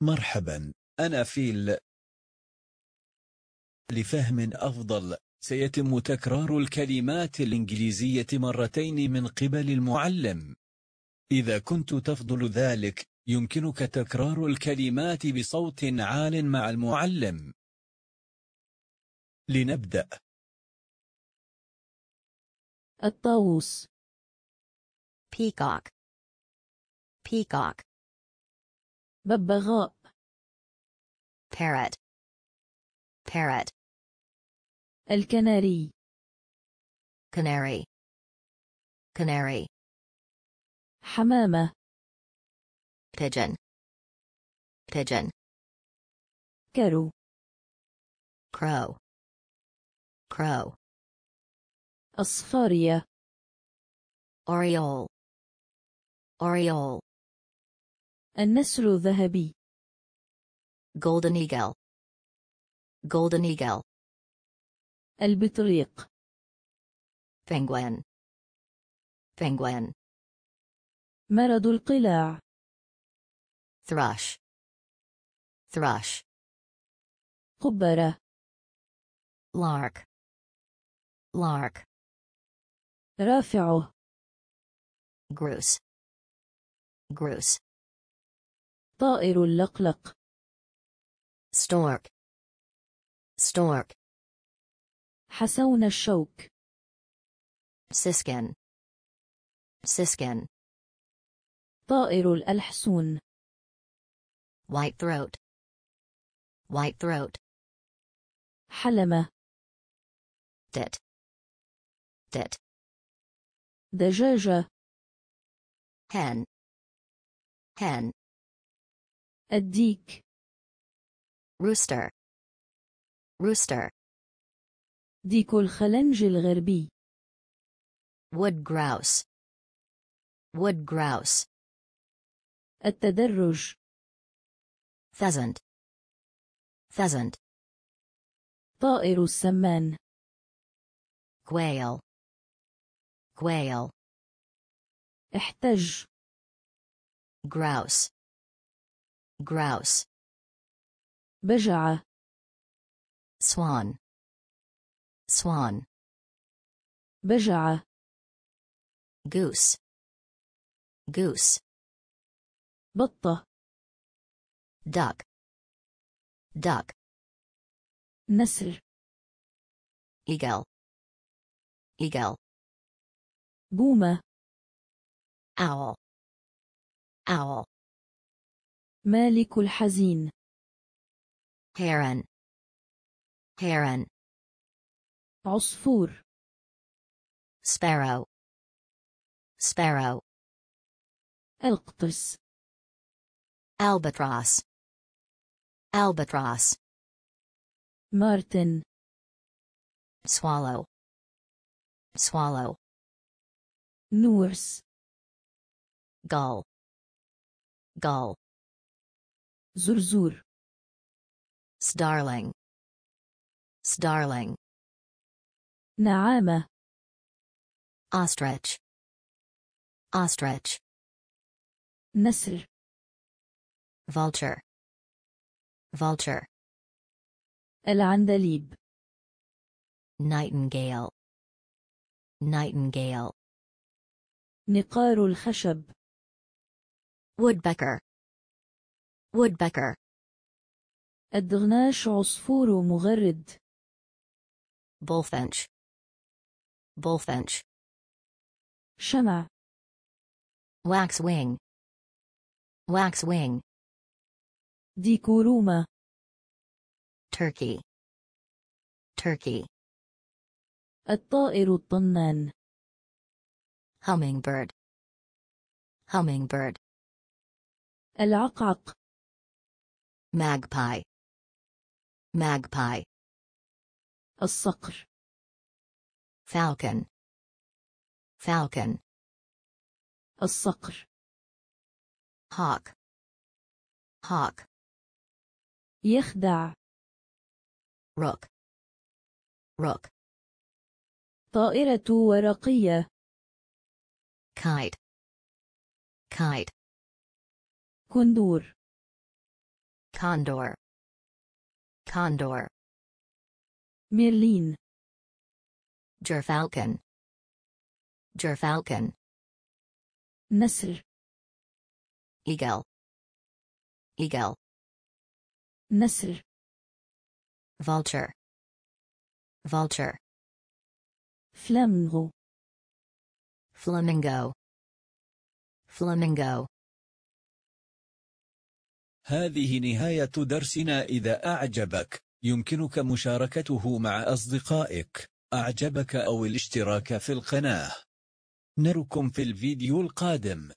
مرحبا، أنا فيل. لفهم أفضل سيتم تكرار الكلمات الإنجليزية مرتين من قبل المعلم. إذا كنت تفضل ذلك يمكنك تكرار الكلمات بصوت عال مع المعلم. لنبدأ. الطاووس. peacock, peacock. ببغاء. parrot, parrot. الكناري. canary, canary. حمامة. pigeon, pigeon. كرو. crow, crow. الصفارية. oriole, oriole. النسر ذهبي. golden eagle, golden eagle. البطريق. penguin, penguin. مرض القلاع. thrush, thrush. قبرة. lark, lark. رافعه. grouse, grouse. طائر اللقلق. stork, stork. حسون الشوك. siskin, siskin. طائر الحسون. white throat, white throat. حلمة. dit, dit. دجاجة. hen, hen. الديك. rooster, rooster. ديك الخلنج الغربي. wood grouse, wood grouse. التدرج. pheasant, pheasant. طائر السمان. quail, quail. احتج. grouse, grouse. بجعة. swan, swan. بجعة. goose, goose. بطة. duck, duck. نسر. eagle, eagle. بومة. owl, owl. مالك الحزين. heron, heron. عصفور. sparrow, sparrow. القطس. albatross, albatross. مارتن. swallow, swallow. نورس. gull, gull. زرزور. starling, starling. نعامة. ostrich, ostrich. نسر. vulture, vulture. العندليب. nightingale, nightingale. نقار الخشب. woodpecker, woodpecker. الدغناش عصفور مغرد. bullfinch, bullfinch. شمع. waxwing, waxwing. ديكورومة. turkey, turkey. الطائر الطنان. hummingbird, hummingbird. العقعق. magpie, magpie. الصقر. falcon, falcon. الصقر. hawk, hawk. يخدع. rook, rook. طائرة ورقية. kite, kite. كندور. Condor. Condor. ميرلين. Gerfalcon. Gerfalcon. نسر. Eagle. Eagle. نسر. Vulture. Vulture. فلامنغو. Flamingo. Flamingo. هذه نهاية درسنا. إذا أعجبك يمكنك مشاركته مع أصدقائك، أعجبك أو الاشتراك في القناة. نراكم في الفيديو القادم.